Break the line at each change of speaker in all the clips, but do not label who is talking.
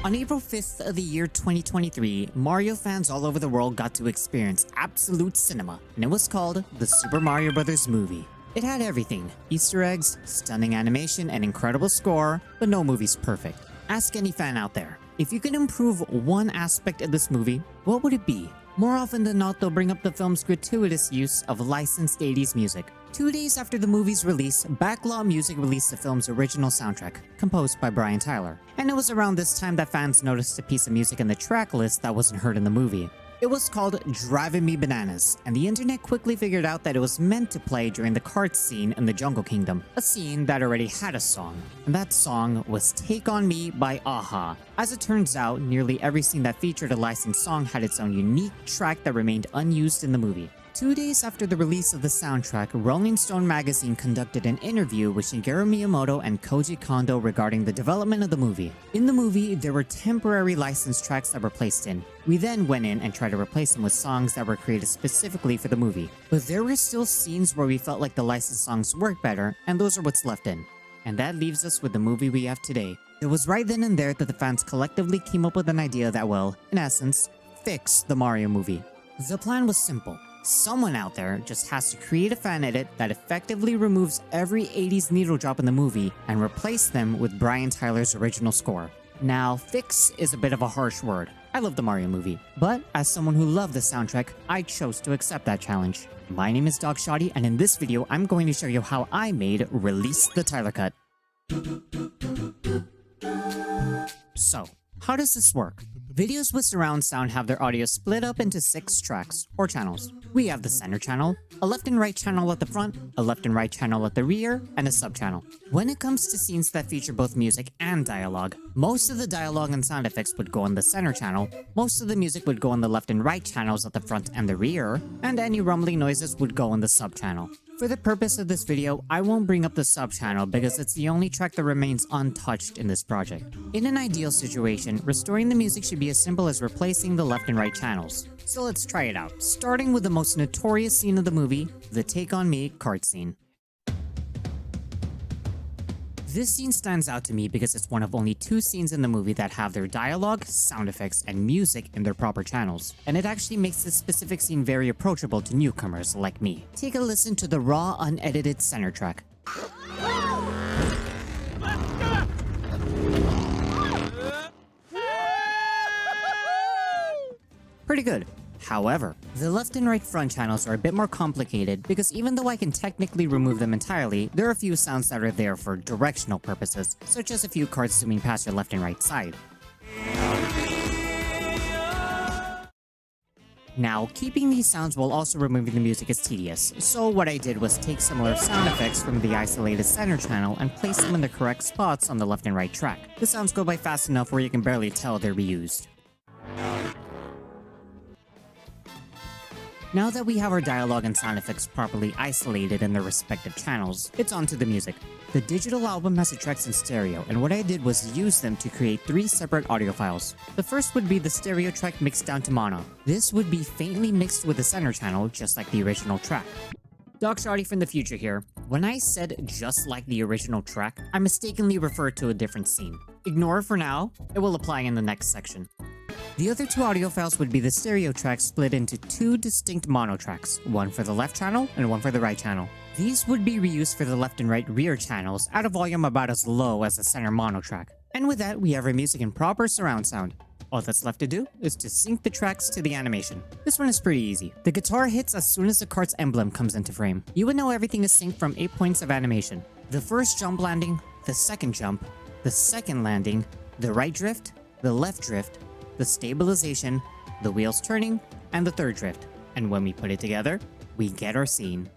On April 5th of the year 2023, Mario fans all over the world got to experience absolute cinema, and it was called the Super Mario Bros. Movie. It had everything: Easter eggs, stunning animation, and incredible score, but no movie's perfect. Ask any fan out there, if you could improve one aspect of this movie, what would it be? More often than not, they'll bring up the film's gratuitous use of licensed 80s music. 2 days after the movie's release, Backlaw Music released the film's original soundtrack, composed by Brian Tyler. And it was around this time that fans noticed a piece of music in the track list that wasn't heard in the movie. It was called Driving Me Bananas, and the internet quickly figured out that it was meant to play during the kart scene in the Jungle Kingdom, a scene that already had a song. And that song was Take On Me by a-ha. As it turns out, nearly every scene that featured a licensed song had its own unique track that remained unused in the movie. 2 days after the release of the soundtrack, Rolling Stone magazine conducted an interview with Shigeru Miyamoto and Koji Kondo regarding the development of the movie. In the movie, there were temporary licensed tracks that were placed in. We then went in and tried to replace them with songs that were created specifically for the movie. But there were still scenes where we felt like the licensed songs worked better, and those are what's left in. And that leaves us with the movie we have today. It was right then and there that the fans collectively came up with an idea that will, in essence, fix the Mario movie. The plan was simple. Someone out there just has to create a fan edit that effectively removes every 80s needle drop in the movie and replace them with Brian Tyler's original score. Now, fix is a bit of a harsh word. I love the Mario movie, but as someone who loved the soundtrack, I chose to accept that challenge. My name is Shoddy, and in this video, I'm going to show you how I made Release the Tyler Cut. So, how does this work? Videos with surround sound have their audio split up into 6 tracks, or channels. We have the center channel, a left and right channel at the front, a left and right channel at the rear, and a sub-channel. When it comes to scenes that feature both music and dialogue, most of the dialogue and sound effects would go on the center channel, most of the music would go on the left and right channels at the front and the rear, and any rumbling noises would go on the sub-channel. For the purpose of this video, I won't bring up the sub-channel because it's the only track that remains untouched in this project. In an ideal situation, restoring the music should be as simple as replacing the left and right channels. So let's try it out, starting with the most notorious scene of the movie, the Take On Me kart scene. This scene stands out to me because it's one of only 2 scenes in the movie that have their dialogue, sound effects, and music in their proper channels. And it actually makes this specific scene very approachable to newcomers like me. Take a listen to the raw, unedited center track. Pretty good. However, the left and right front channels are a bit more complicated because even though I can technically remove them entirely, there are a few sounds that are there for directional purposes, such as a few cards zooming past your left and right side. Now, keeping these sounds while also removing the music is tedious, so what I did was take similar sound effects from the isolated center channel and place them in the correct spots on the left and right track. The sounds go by fast enough where you can barely tell they're reused. Now that we have our dialogue and sound effects properly isolated in their respective channels, it's on to the music. The digital album has the tracks in stereo, and what I did was use them to create 3 separate audio files. The first would be the stereo track mixed down to mono. This would be faintly mixed with the center channel, just like the original track. Shoddy from the future here. When I said just like the original track, I mistakenly referred to a different scene. Ignore it for now, it will apply in the next section. The other 2 audio files would be the stereo tracks split into 2 distinct mono tracks, one for the left channel and one for the right channel. These would be reused for the left and right rear channels at a volume about as low as the center mono track. And with that, we have our music in proper surround sound. All that's left to do is to sync the tracks to the animation. This one is pretty easy. The guitar hits as soon as the kart's emblem comes into frame. You would know everything is synced from 8 points of animation. The first jump landing, the second jump, the second landing, the right drift, the left drift, the stabilization, the wheels turning, and the third drift. And when we put it together, we get our scene.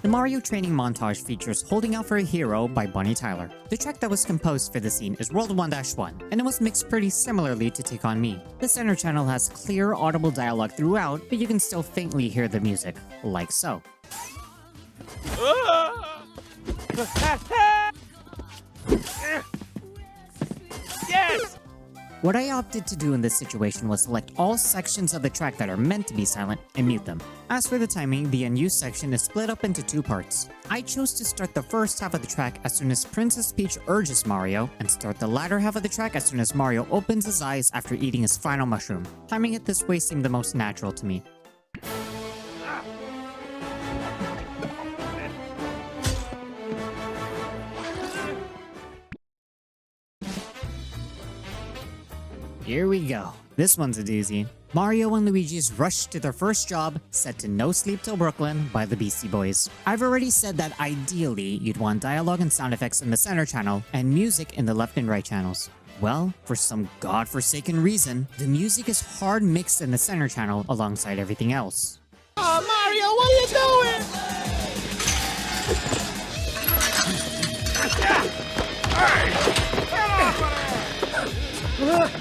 The Mario training montage features Holding Out for a Hero by Bonnie Tyler. The track that was composed for the scene is World 1-1, and it was mixed pretty similarly to Take On Me. The center channel has clear audible dialogue throughout, but you can still faintly hear the music, like so.
Yes!
What I opted to do in this situation was select all sections of the track that are meant to be silent and mute them. As for the timing, the unused section is split up into two parts. I chose to start the first half of the track as soon as Princess Peach urges Mario, and start the latter half of the track as soon as Mario opens his eyes after eating his final mushroom. Timing it this way seemed the most natural to me. Here we go. This one's a doozy. Mario and Luigi's rush to their first job, set to No Sleep Till Brooklyn by the Beastie Boys. I've already said that ideally, you'd want dialogue and sound effects in the center channel, and music in the left and right channels. Well, for some godforsaken reason, the music is hard mixed in the center channel alongside everything else.
Oh, Mario, what are you doing?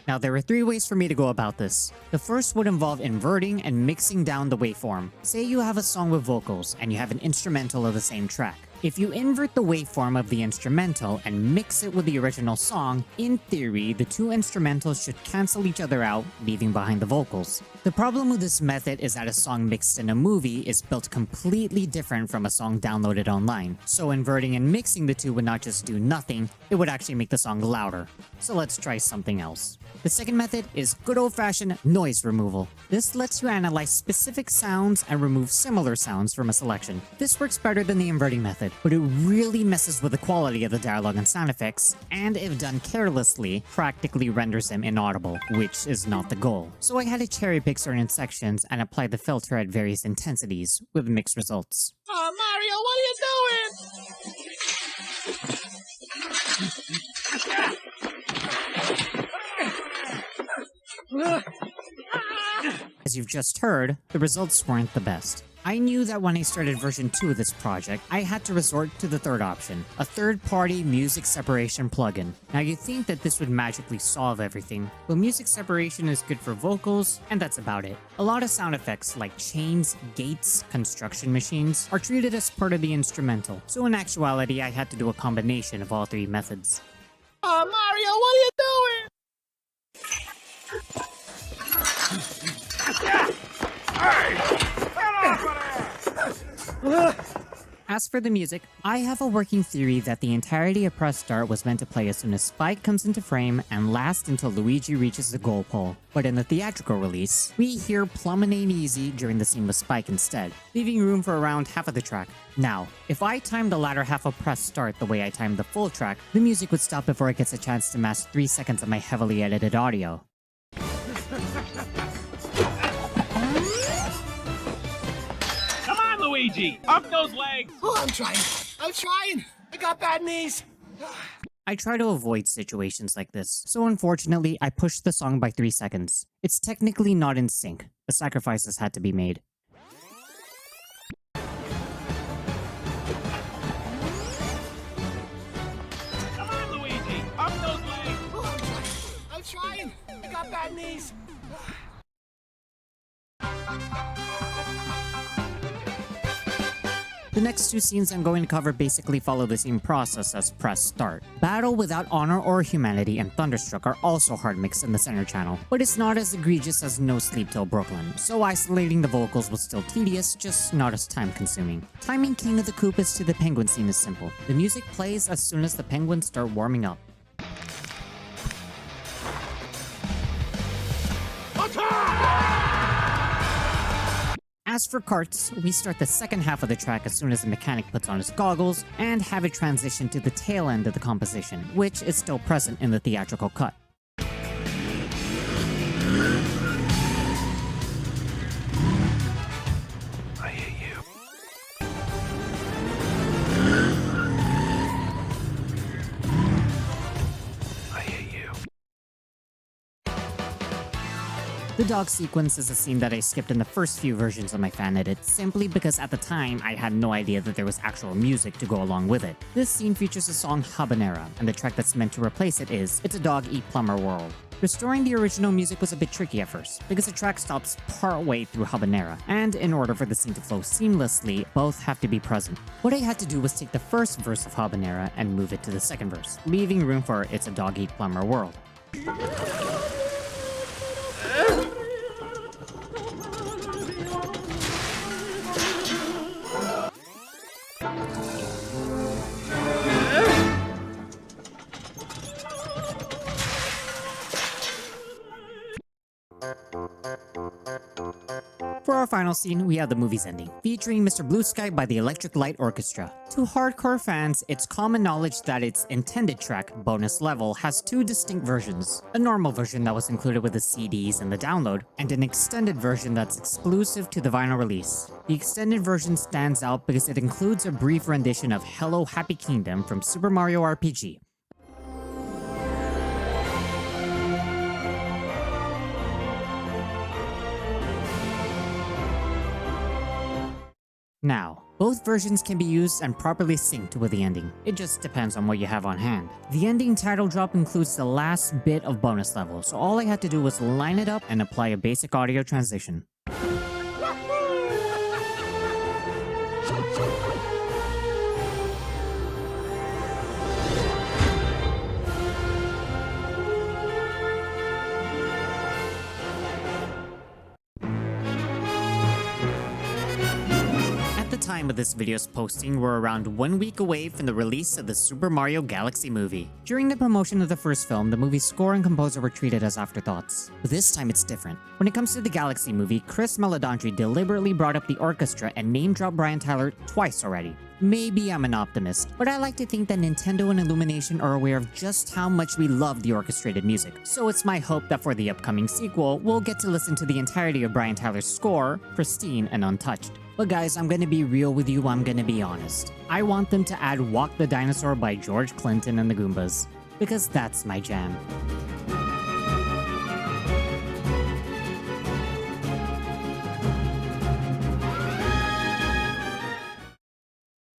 Now, there are three ways for me to go about this. The first would involve inverting and mixing down the waveform. Say you have a song with vocals and you have an instrumental of the same track. If you invert the waveform of the instrumental and mix it with the original song, in theory, the two instrumentals should cancel each other out, leaving behind the vocals. The problem with this method is that a song mixed in a movie is built completely different from a song downloaded online. So inverting and mixing the two would not just do nothing, it would actually make the song louder. So let's try something else. The second method is good old-fashioned noise removal. This lets you analyze specific sounds and remove similar sounds from a selection. This works better than the inverting method, but it really messes with the quality of the dialogue and sound effects, and if done carelessly, practically renders them inaudible, which is not the goal. So I had to cherry pick certain sections and apply the filter at various intensities, with mixed results.
Oh, Mario, what are you doing?
As you've just heard, the results weren't the best. I knew that when I started version 2 of this project, I had to resort to the third option, a third-party music separation plugin. Now you'd think that this would magically solve everything, but music separation is good for vocals, and that's about it. A lot of sound effects like chains, gates, construction machines are treated as part of the instrumental, so in actuality I had to do a combination of all three methods.
Oh, Mario, what are you doing?
As for the music, I have a working theory that the entirety of Press Start was meant to play as soon as Spike comes into frame and last until Luigi reaches the goal pole. But in the theatrical release, we hear Plumb Ain't Easy during the scene with Spike instead, leaving room for around half of the track. Now, if I timed the latter half of Press Start the way I timed the full track, the music would stop before it gets a chance to match 3 seconds of my heavily edited audio.
Luigi, up those legs! Oh, I'm trying. I got bad knees.
I try to avoid situations like this, so unfortunately, I pushed the song by 3 seconds. It's technically not in sync, but sacrifices had to be made.
Come on, Luigi, up those legs! Oh, I'm trying. I got bad knees.
The next two scenes I'm going to cover basically follow the same process as Press Start. Battle Without Honor or Humanity and Thunderstruck are also hard mixed in the center channel, but it's not as egregious as No Sleep Till Brooklyn, so isolating the vocals was still tedious, just not as time consuming. Timing King of the Koopas to the penguin scene is simple. The music plays as soon as the penguins start warming up. As for carts, we start the second half of the track as soon as the mechanic puts on his goggles, and have it transition to the tail end of the composition, which is still present in the theatrical cut.
I hate you. I hate you.
The dog sequence is a scene that I skipped in the first few versions of my fan edit, simply because at the time I had no idea that there was actual music to go along with it. This scene features the song Habanera, and the track that's meant to replace it is It's a Dog Eat Plumber World. Restoring the original music was a bit tricky at first, because the track stops partway through Habanera, and in order for the scene to flow seamlessly, both have to be present. What I had to do was take the first verse of Habanera and move it to the second verse, leaving room for It's a Dog Eat Plumber World. For our final scene, we have the movie's ending, featuring Mr. Blue Sky by the Electric Light Orchestra. To hardcore fans, it's common knowledge that its intended track, Bonus Level, has two distinct versions. A normal version that was included with the CDs and the download, and an extended version that's exclusive to the vinyl release. The extended version stands out because it includes a brief rendition of Hello Happy Kingdom from Super Mario RPG. Now, both versions can be used and properly synced with the ending. It just depends on what you have on hand. The ending title drop includes the last bit of bonus level, so all I had to do was line it up and apply a basic audio transition. At the time of this video's posting, we're around 1 week away from the release of the Super Mario Galaxy movie. During the promotion of the first film, the movie's score and composer were treated as afterthoughts. But this time it's different. When it comes to the Galaxy movie, Chris Meledandri deliberately brought up the orchestra and name-dropped Brian Tyler twice already. Maybe I'm an optimist, but I like to think that Nintendo and Illumination are aware of just how much we love the orchestrated music. So it's my hope that for the upcoming sequel, we'll get to listen to the entirety of Brian Tyler's score, pristine and untouched. But guys, I'm gonna be real with you, I'm gonna be honest. I want them to add Walk the Dinosaur by George Clinton and the Goombas, because that's my jam.